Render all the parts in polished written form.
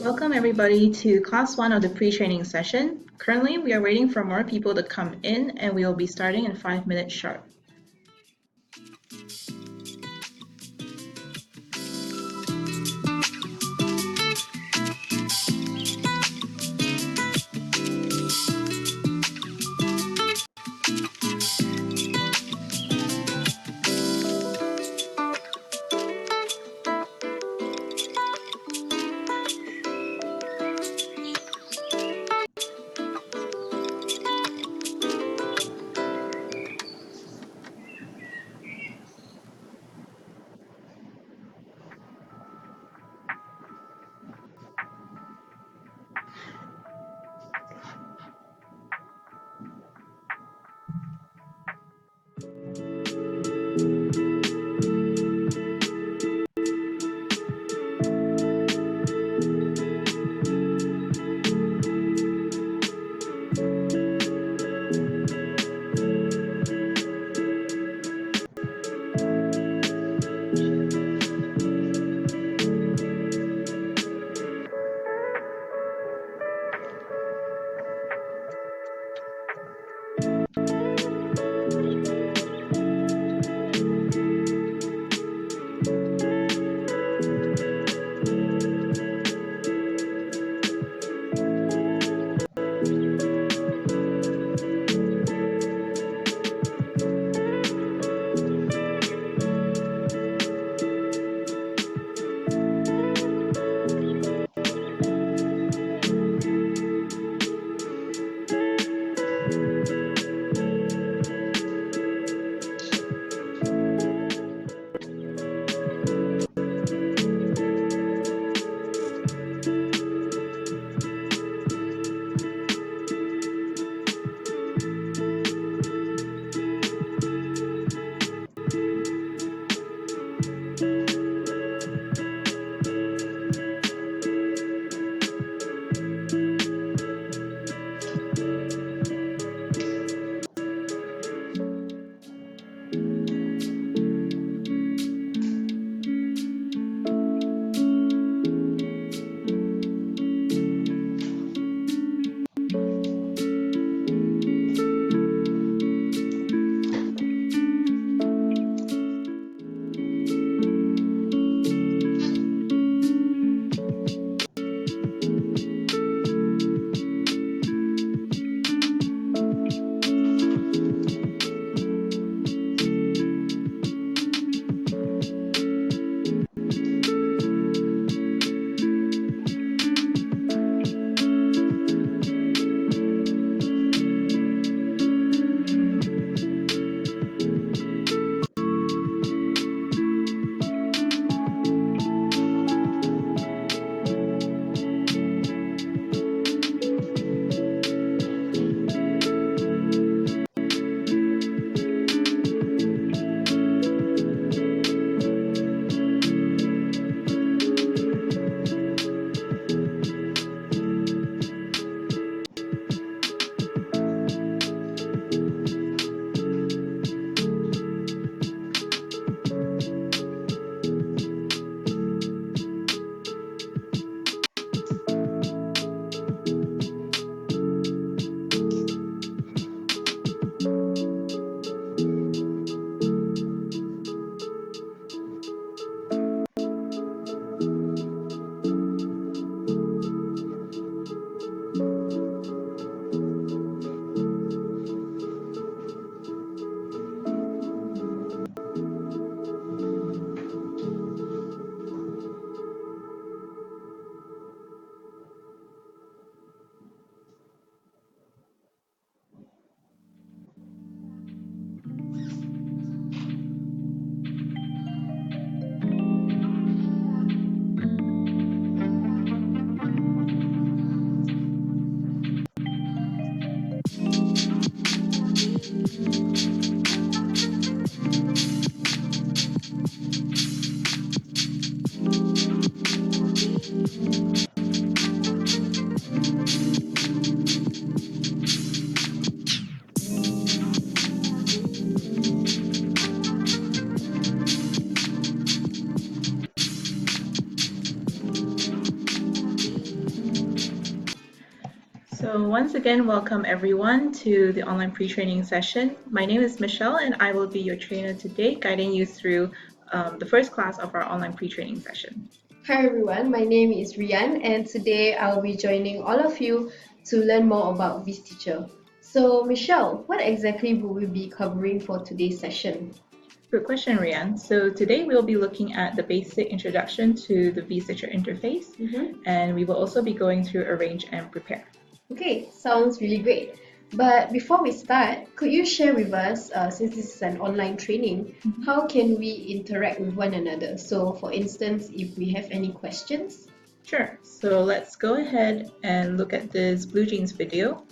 Welcome everybody to class one of the pre-training session. Currently, we are waiting for more people to come in and we will be starting in 5 minutes sharp. So once again, welcome everyone to the online pre-training session. My name is Michelle and I will be your trainer today, guiding you through the first class of our online pre-training session. Hi everyone, my name is Rian and today I'll be joining all of you to learn more about vSteacher. So Michelle, what exactly will we be covering for today's session? Good question, Rian. So today we'll be looking at the basic introduction to the vSteacher interface, and we will also be going through arrange and prepare. Okay, sounds really great. But before we start, could you share with us, since this is an online training, how can we interact with one another? So for instance, if we have any questions? Sure. So let's go ahead and look at this Blue Jeans video.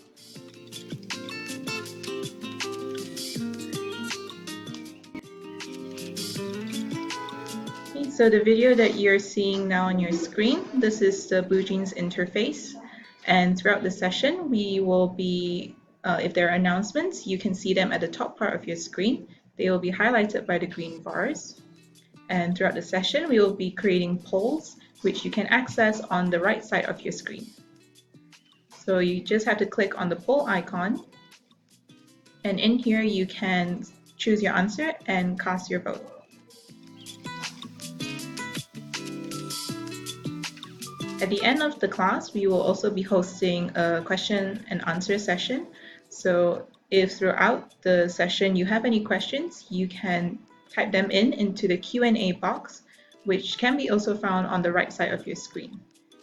Okay, so the video that you're seeing now on your screen, this is the Blue Jeans interface. And throughout the session, we will be, if there are announcements, you can see them at the top part of your screen. They will be highlighted by the green bars. And throughout the session, we will be creating polls, which you can access on the right side of your screen. So you just have to click on the poll icon. And in here, you can choose your answer and cast your vote. At the end of the class, we will also be hosting a question and answer session. So if throughout the session you have any questions, you can type them into the Q&A box, which can be also found on the right side of your screen.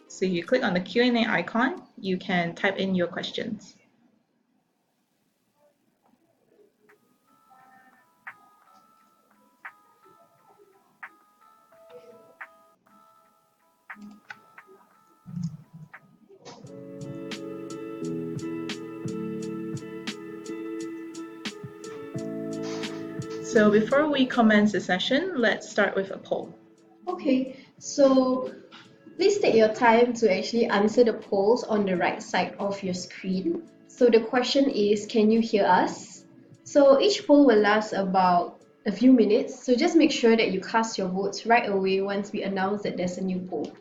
So you click on the Q&A icon, you can type in your questions. So before we commence the session, let's start with a poll. Okay, so please take your time to actually answer the polls on the right side of your screen. So the question is, can you hear us? So each poll will last about a few minutes, so just make sure that you cast your votes right away once we announce that there's a new poll.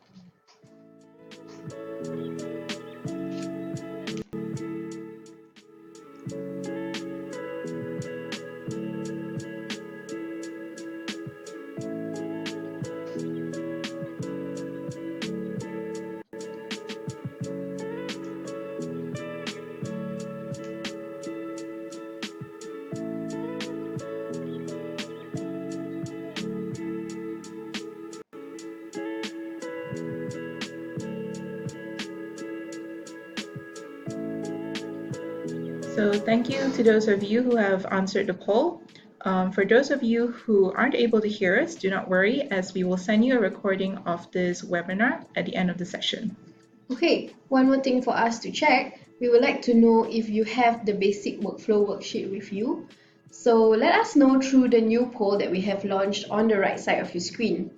So thank you to those of you who have answered the poll. For those of you who aren't able to hear us, do not worry, as we will send you a recording of this webinar at the end of the session. Okay, one more thing for us to check. We would like to know if you have the basic workflow worksheet with you. So let us know through the new poll that we have launched on the right side of your screen.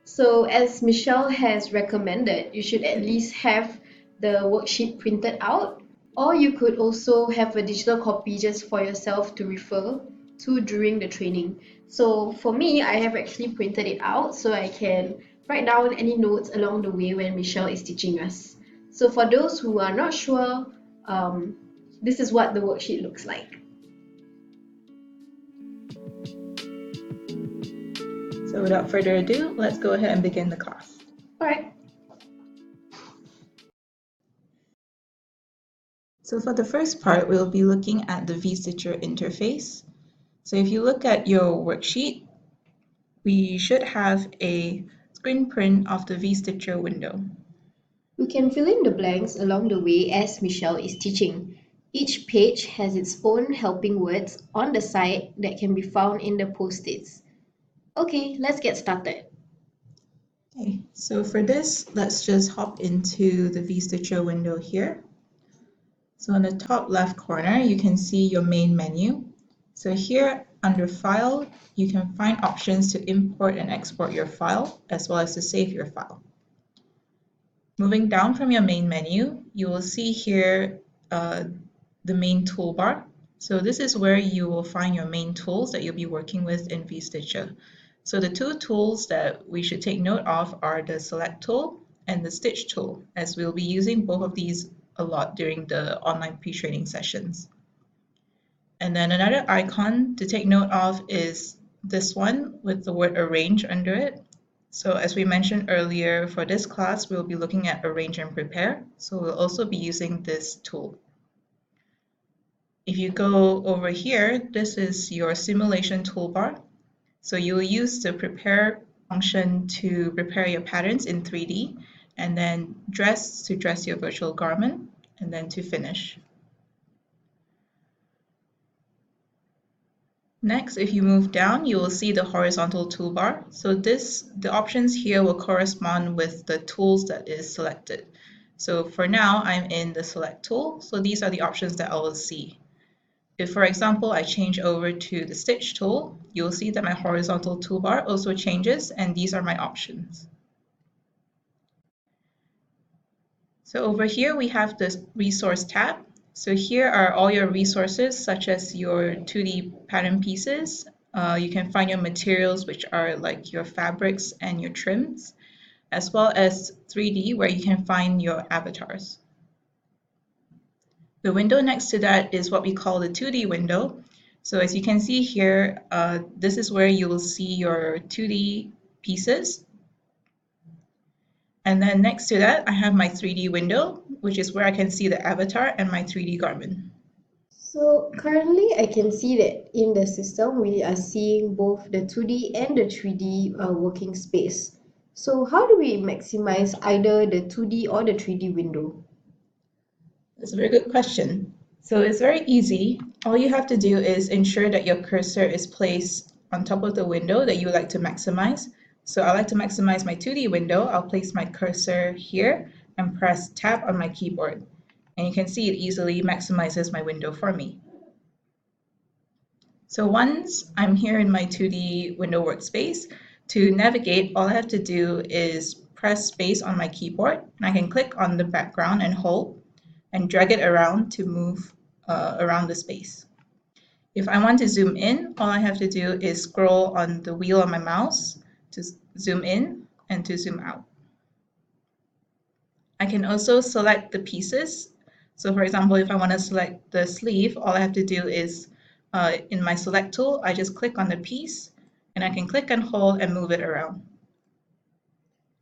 So as Michelle has recommended, you should at least have the worksheet printed out, or you could also have a digital copy just for yourself to refer to during the training. So for me, I have actually printed it out so I can write down any notes along the way when Michelle is teaching us. So for those who are not sure, this is what the worksheet looks like. So without further ado, let's go ahead and begin the class. All right. So for the first part, we'll be looking at the vSteacher interface. So if you look at your worksheet, we should have a screen print of the vSteacher window. We can fill in the blanks along the way as Michelle is teaching. Each page has its own helping words on the side that can be found in the post-its. Okay, let's get started. Okay, so for this, let's just hop into the vSteacher window here. So on the top left corner, you can see your main menu. So here under File, you can find options to import and export your file, as well as to save your file. Moving down from your main menu, you will see here the main toolbar. So this is where you will find your main tools that you'll be working with in vSteacher. So the two tools that we should take note of are the Select tool and the Stitch tool, as we'll be using both of these a lot during the online pre-training sessions. And then another icon to take note of is this one with the word arrange under it. So as we mentioned earlier, for this class, we'll be looking at arrange and prepare. So we'll also be using this tool. If you go over here, this is your simulation toolbar. So you'll use the prepare function to prepare your patterns in 3D, and then dress to dress your virtual garment, and then to finish. Next, if you move down, you will see the horizontal toolbar. So the options here will correspond with the tools that is selected. So for now, I'm in the select tool. So these are the options that I will see. If, for example, I change over to the stitch tool, you'll see that my horizontal toolbar also changes, and these are my options. So over here, we have the resource tab. So here are all your resources, such as your 2D pattern pieces. You can find your materials, which are like your fabrics and your trims, as well as 3D, where you can find your avatars. The window next to that is what we call the 2D window. So as you can see here, this is where you will see your 2D pieces. And then next to that, I have my 3D window, which is where I can see the avatar and my 3D garment. So currently I can see that in the system we are seeing both the 2D and the 3D working space. So how do we maximize either the 2D or the 3D window? That's a very good question. So it's very easy. All you have to do is ensure that your cursor is placed on top of the window that you would like to maximize. So I like to maximize my 2D window. I'll place my cursor here and press tab on my keyboard. And you can see it easily maximizes my window for me. So once I'm here in my 2D window workspace, to navigate, all I have to do is press space on my keyboard, and I can click on the background and hold and drag it around to move around the space. If I want to zoom in, all I have to do is scroll on the wheel on my mouse to zoom in and to zoom out. I can also select the pieces. So for example, if I want to select the sleeve, all I have to do is in my select tool, I just click on the piece and I can click and hold and move it around.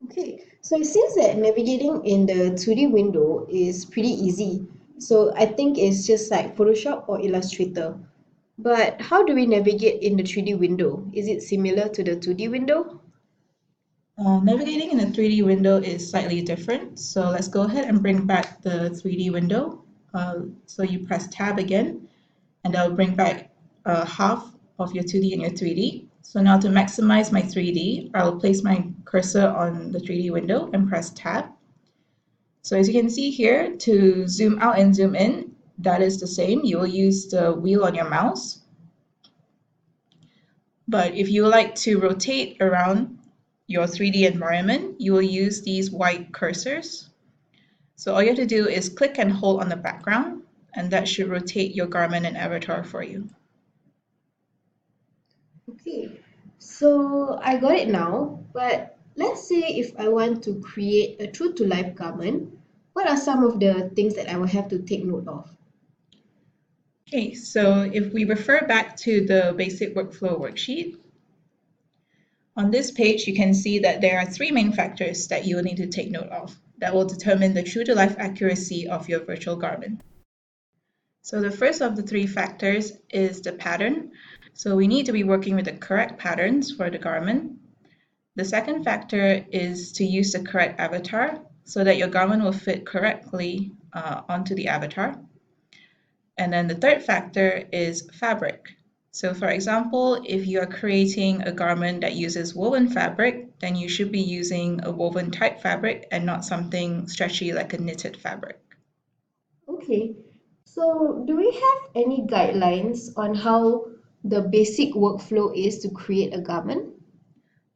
Okay, so it seems that navigating in the 2D window is pretty easy. So I think it's just like Photoshop or Illustrator. But how do we navigate in the 3D window? Is it similar to the 2D window? Navigating in a 3D window is slightly different. So let's go ahead and bring back the 3D window. So you press tab again, and that will bring back half of your 2D and your 3D. So now to maximize my 3D, I'll place my cursor on the 3D window and press tab. So as you can see here, to zoom out and zoom in, that is the same. You will use the wheel on your mouse. But if you would like to rotate around your 3D environment, you will use these white cursors. So all you have to do is click and hold on the background, and that should rotate your garment and avatar for you. Okay, so I got it now, but let's say if I want to create a true to life garment, what are some of the things that I will have to take note of? Okay, so if we refer back to the basic workflow worksheet, on this page, you can see that there are three main factors that you will need to take note of that will determine the true to life accuracy of your virtual garment. So the first of the three factors is the pattern. So we need to be working with the correct patterns for the garment. The second factor is to use the correct avatar so that your garment will fit correctly onto the avatar. And then the third factor is fabric. So for example, if you are creating a garment that uses woven fabric, then you should be using a woven type fabric and not something stretchy like a knitted fabric. Okay, so do we have any guidelines on how the basic workflow is to create a garment?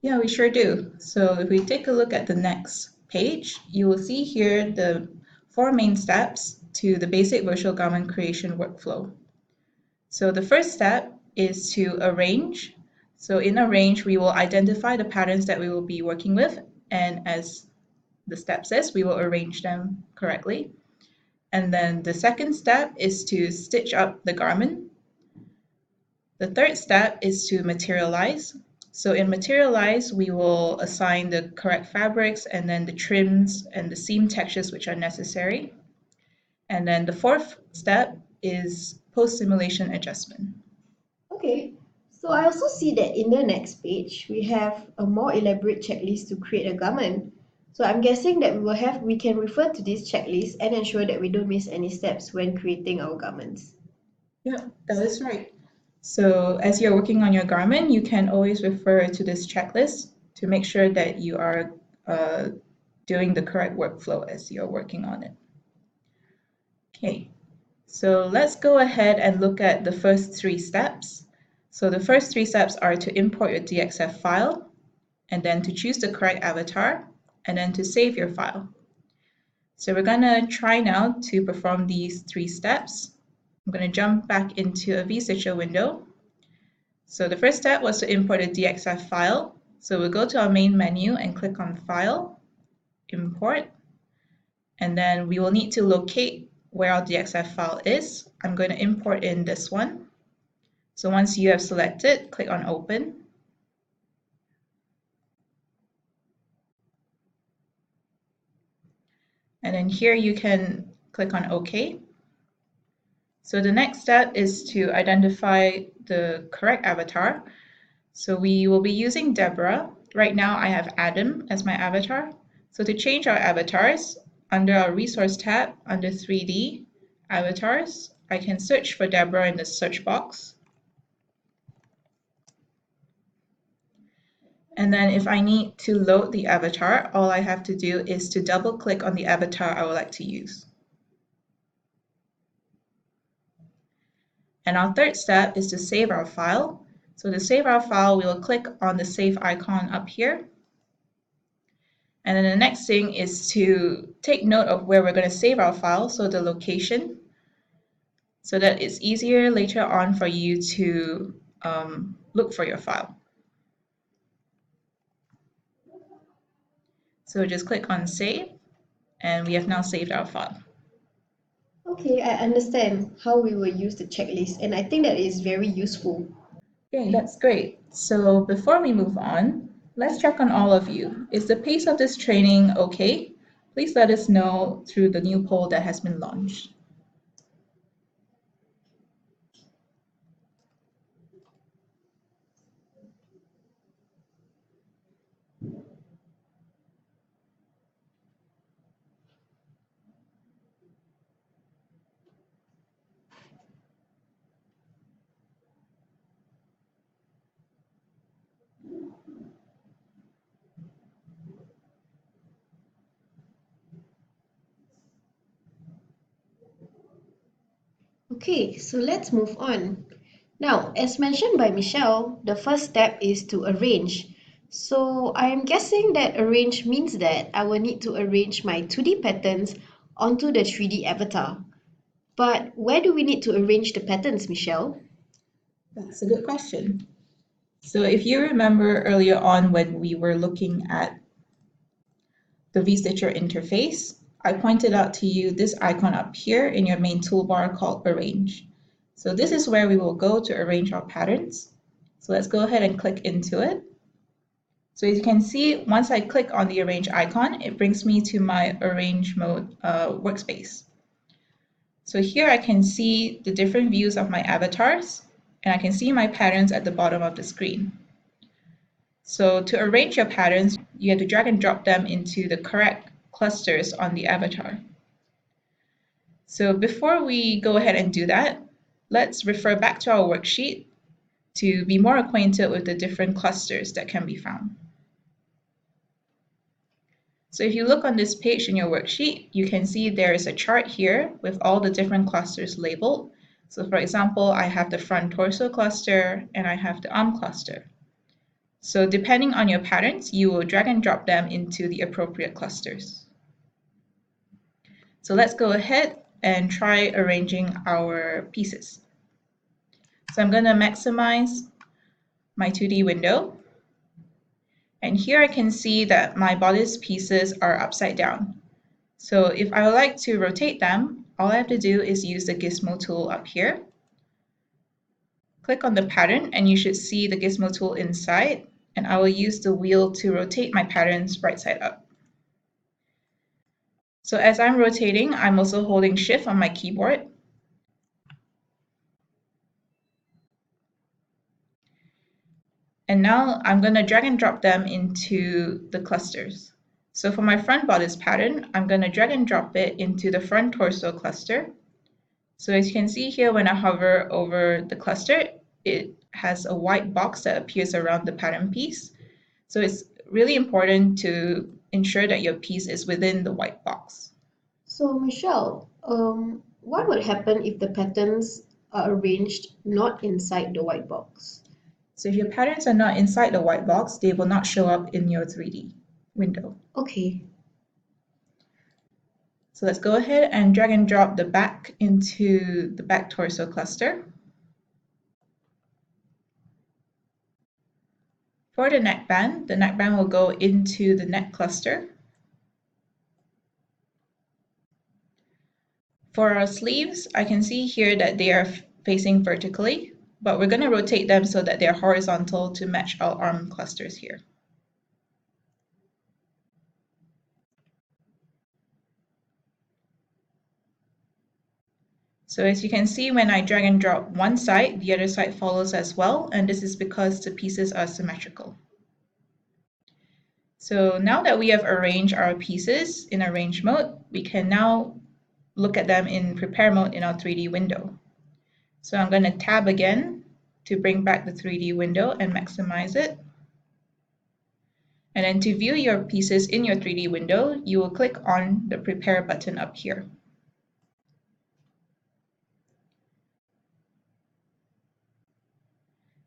Yeah, we sure do. So if we take a look at the next page, you will see here the four main steps to the basic virtual garment creation workflow. So the first step is to arrange. So in arrange, we will identify the patterns that we will be working with, and as the step says, we will arrange them correctly. And then the second step is to stitch up the garment. The third step is to materialize. So in materialize, we will assign the correct fabrics and then the trims and the seam textures which are necessary. And then the fourth step is post-simulation adjustment. Okay, so I also see that in the next page, we have a more elaborate checklist to create a garment. So I'm guessing that we can refer to this checklist and ensure that we don't miss any steps when creating our garments. Yeah, that is right. So as you're working on your garment, you can always refer to this checklist to make sure that you are uh, doing the correct workflow as you're working on it. Okay, so let's go ahead and look at the first three steps. So the first three steps are to import your DXF file, and then to choose the correct avatar, and then to save your file. So we're going to try now to perform these three steps. I'm going to jump back into a vStitcher window. So the first step was to import a DXF file. So we'll go to our main menu and click on File, Import, and then we will need to locate where our DXF file is. I'm going to import in this one. So once you have selected, click on Open. And then here you can click on OK. So the next step is to identify the correct avatar. So we will be using Deborah. Right now I have Adam as my avatar. So to change our avatars, under our Resource tab, under 3D, Avatars, I can search for Deborah in the search box. And then if I need to load the avatar, all I have to do is to double click on the avatar I would like to use. And our third step is to save our file. So to save our file, we will click on the save icon up here. And then the next thing is to take note of where we're going to save our file, so the location, so that it's easier later on for you to look for your file. So just click on save, and we have now saved our file. Okay, I understand how we will use the checklist, and I think that is very useful. Okay, that's great. So before we move on, let's check on all of you. Is the pace of this training okay? Please let us know through the new poll that has been launched. Okay, so let's move on. Now, as mentioned by Michelle, the first step is to arrange. So I am guessing that arrange means that I will need to arrange my 2D patterns onto the 3D avatar. But where do we need to arrange the patterns, Michelle? That's a good question. So if you remember earlier on when we were looking at the vStitcher interface, I pointed out to you this icon up here in your main toolbar called Arrange. So this is where we will go to arrange our patterns. So let's go ahead and click into it. So as you can see, once I click on the Arrange icon, it brings me to my Arrange mode workspace. So here I can see the different views of my avatars, and I can see my patterns at the bottom of the screen. So to arrange your patterns, you have to drag and drop them into the correct clusters on the avatar. So before we go ahead and do that, let's refer back to our worksheet to be more acquainted with the different clusters that can be found. So if you look on this page in your worksheet, you can see there is a chart here with all the different clusters labeled. So for example, I have the front torso cluster and I have the arm cluster. So depending on your patterns, you will drag and drop them into the appropriate clusters. So let's go ahead and try arranging our pieces. So I'm going to maximize my 2D window. And here I can see that my bodice pieces are upside down. So if I would like to rotate them, all I have to do is use the gizmo tool up here. Click on the pattern and you should see the gizmo tool inside, and I will use the wheel to rotate my patterns right side up. So as I'm rotating, I'm also holding Shift on my keyboard. And now I'm going to drag and drop them into the clusters. So for my front bodice pattern, I'm going to drag and drop it into the front torso cluster. So as you can see here, when I hover over the cluster, it has a white box that appears around the pattern piece. So it's really important to ensure that your piece is within the white box. So Michelle, what would happen if the patterns are arranged not inside the white box? So if your patterns are not inside the white box, they will not show up in your 3D window. Okay. So let's go ahead and drag and drop the back into the back torso cluster. For the neckband will go into the neck cluster. For our sleeves, I can see here that they are facing vertically, but we're going to rotate them so that they're horizontal to match our arm clusters here. So as you can see, when I drag and drop one side, the other side follows as well, and this is because the pieces are symmetrical. So now that we have arranged our pieces in arrange mode, we can now look at them in prepare mode in our 3D window. So I'm going to tab again to bring back the 3D window and maximize it. And then to view your pieces in your 3D window, you will click on the prepare button up here.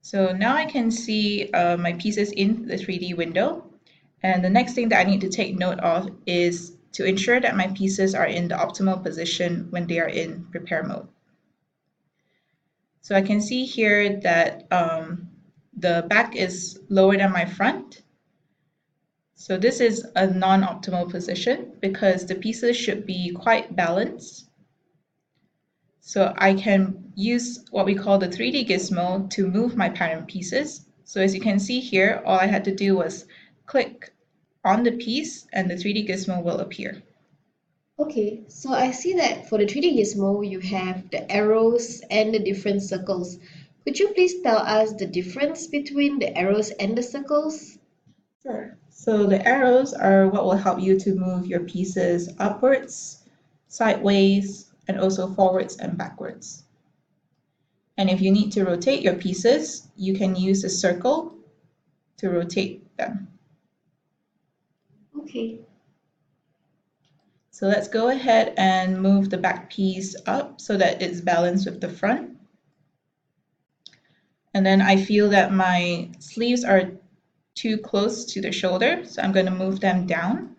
So now I can see my pieces in the 3D window. And the next thing that I need to take note of is to ensure that my pieces are in the optimal position when they are in prepare mode. So I can see here that the back is lower than my front. So this is a non-optimal position because the pieces should be quite balanced. So I can use what we call the 3D gizmo to move my pattern pieces. So as you can see here, all I had to do was click on the piece and the 3D gizmo will appear. Okay, so I see that for the 3D gizmo, you have the arrows and the different circles. Could you please tell us the difference between the arrows and the circles? Sure. So the arrows are what will help you to move your pieces upwards, sideways, and also forwards and backwards. And if you need to rotate your pieces, you can use a circle to rotate them. Okay. So let's go ahead and move the back piece up so that it's balanced with the front. And then I feel that my sleeves are too close to the shoulder, so I'm going to move them down.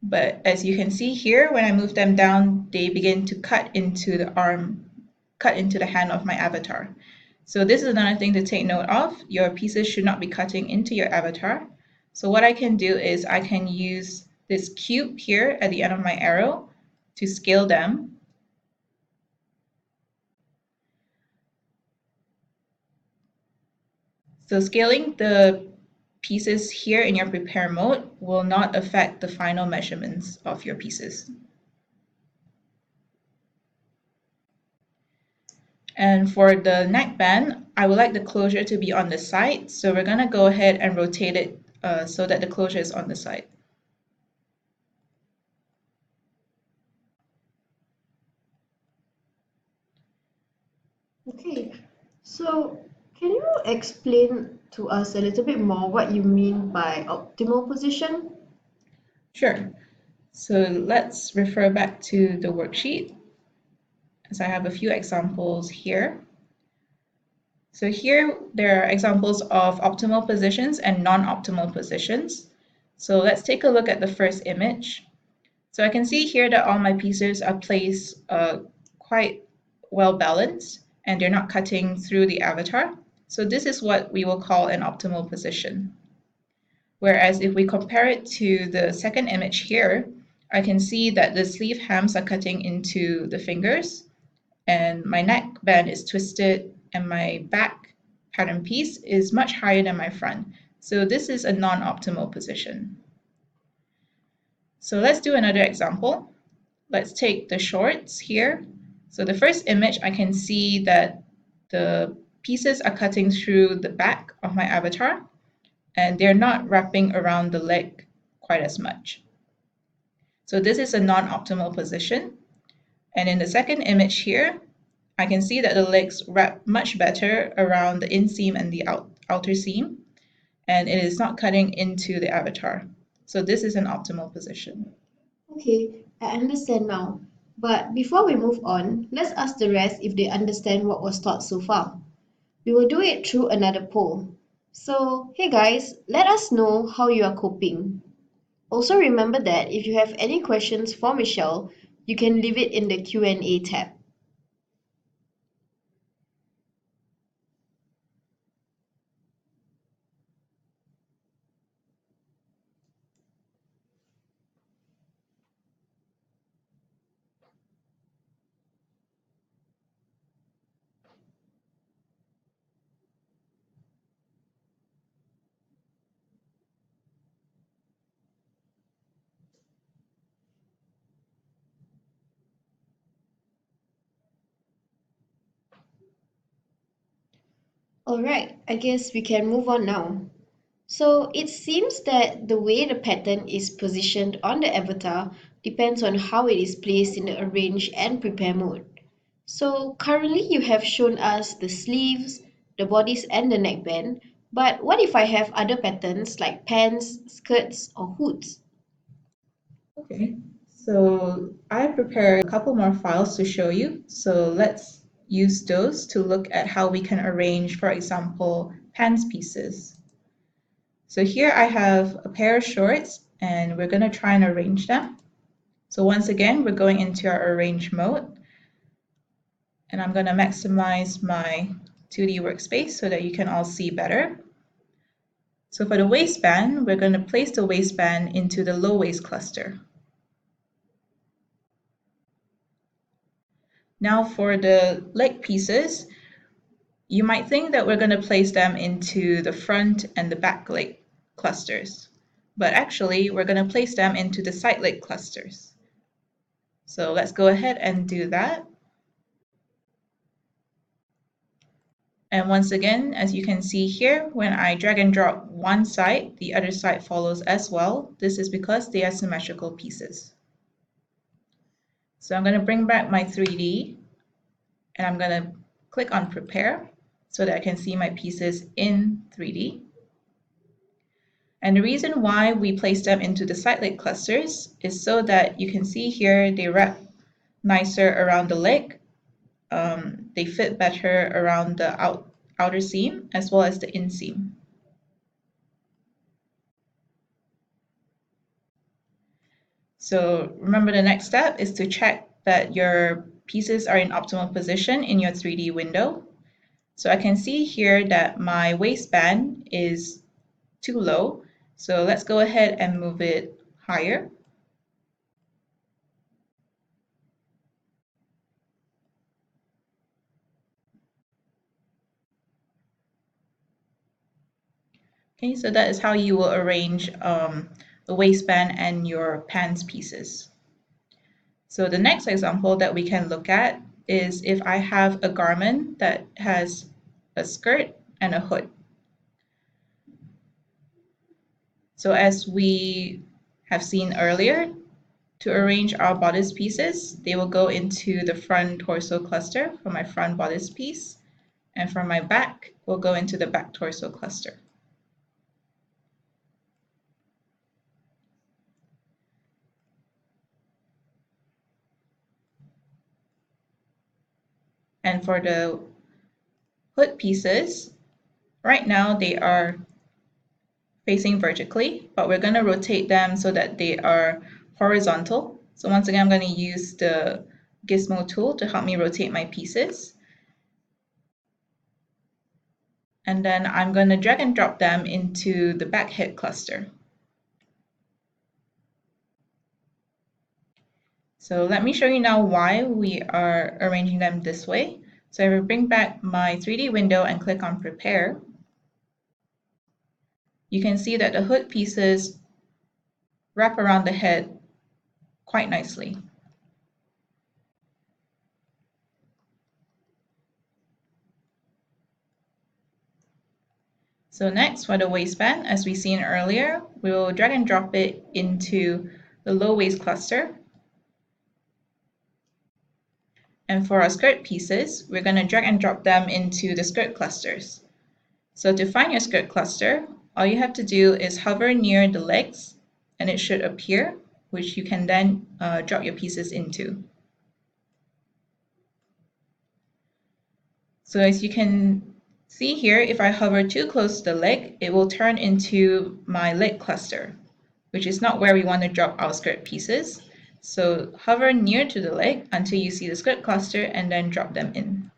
But as you can see here, when I move them down, they begin to cut into the arm, cut into the hand of my avatar. So this is another thing to take note of. Your pieces should not be cutting into your avatar. So what I can do is I can use this cube here at the end of my arrow to scale them. So scaling the pieces here in your prepare mode will not affect the final measurements of your pieces. And for the neckband, I would like the closure to be on the side. So we're going to go ahead and rotate it so that the closure is on the side. Okay, so can you explain to us a little bit more what you mean by optimal position? Sure. So let's refer back to the worksheet as I have a few examples here. So here there are examples of optimal positions and non-optimal positions. So let's take a look at the first image. So I can see here that all my pieces are placed quite well balanced and they're not cutting through the avatar. So this is what we will call an optimal position. Whereas if we compare it to the second image here, I can see that the sleeve hems are cutting into the fingers, and my neck band is twisted, and my back pattern piece is much higher than my front. So this is a non-optimal position. So let's do another example. Let's take the shorts here. So the first image, I can see that the pieces are cutting through the back of my avatar, and they're not wrapping around the leg quite as much. So this is a non-optimal position. And in the second image here, I can see that the legs wrap much better around the inseam and the outer seam, and it is not cutting into the avatar. So this is an optimal position. Okay, I understand now. But before we move on, let's ask the rest if they understand what was taught so far. We will do it through another poll. So, hey guys, let us know how you are coping. Also remember that if you have any questions for Michelle, you can leave it in the Q&A tab. Alright, I guess we can move on now. So it seems that the way the pattern is positioned on the avatar depends on how it is placed in the arrange and prepare mode. So currently you have shown us the sleeves, the bodice and the neckband, but what if I have other patterns like pants, skirts or hoods? Okay, so I prepared a couple more files to show you. So let's use those to look at how we can arrange, for example, pants pieces. So here I have a pair of shorts, and we're going to try and arrange them. So once again, we're going into our arrange mode, and I'm going to maximize my 2D workspace so that you can all see better. So for the waistband, we're going to place the waistband into the low waist cluster. Now for the leg pieces, you might think that we're going to place them into the front and the back leg clusters, but actually we're going to place them into the side leg clusters. So let's go ahead and do that. And once again, as you can see here, when I drag and drop one side, the other side follows as well. This is because they are symmetrical pieces. So I'm going to bring back my 3D, and I'm going to click on prepare so that I can see my pieces in 3D. And the reason why we place them into the side leg clusters is so that you can see here they wrap nicer around the leg. They fit better around the outer seam as well as the inseam. So remember, the next step is to check that your pieces are in optimal position in your 3D window. So I can see here that my waistband is too low. So let's go ahead and move it higher. Okay, so that is how you will arrange the waistband and your pants pieces. So the next example that we can look at is if I have a garment that has a skirt and a hood. So as we have seen earlier, to arrange our bodice pieces, they will go into the front torso cluster for my front bodice piece, and for my back, will go into the back torso cluster. And for the hood pieces, right now they are facing vertically, but we're going to rotate them so that they are horizontal. So once again, I'm going to use the gizmo tool to help me rotate my pieces. And then I'm going to drag and drop them into the back head cluster. So let me show you now why we are arranging them this way. So I will bring back my 3D window and click on Prepare. You can see that the hood pieces wrap around the head quite nicely. So next, for the waistband, as we seen earlier, we will drag and drop it into the low waist cluster. And for our skirt pieces, we're going to drag and drop them into the skirt clusters. So to find your skirt cluster, all you have to do is hover near the legs and it should appear, which you can then drop your pieces into. So as you can see here, if I hover too close to the leg, it will turn into my leg cluster, which is not where we want to drop our skirt pieces. So hover near to the leg until you see the skirt cluster and then drop them in.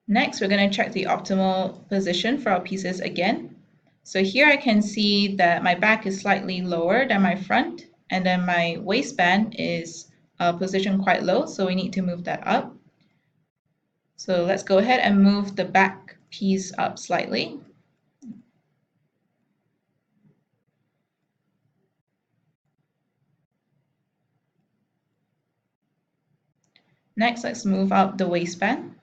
Next, we're going to check the optimal position for our pieces again. So here I can see that my back is slightly lower than my front, and then my waistband is positioned quite low, so we need to move that up. So let's go ahead and move the back piece up slightly. Next, let's move up the waistband.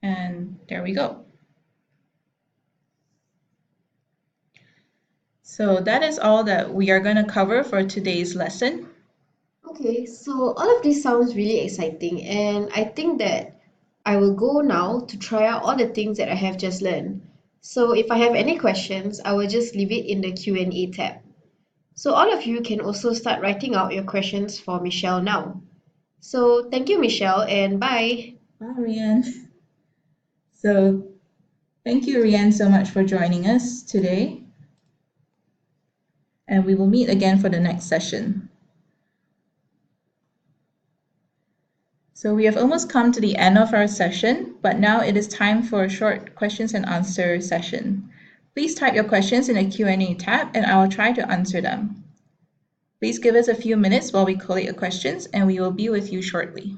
And there we go. So that is all that we are going to cover for today's lesson. Okay, so all of this sounds really exciting, and I think that I will go now to try out all the things that I have just learned. So if I have any questions, I will just leave it in the Q&A tab. So all of you can also start writing out your questions for Michelle now. So thank you, Michelle, and bye. Bye, Rian. So thank you, Rian, so much for joining us today. And we will meet again for the next session. So we have almost come to the end of our session, but now it is time for a short questions and answer session. Please type your questions in the Q&A tab and I will try to answer them. Please give us a few minutes while we collate your questions and we will be with you shortly.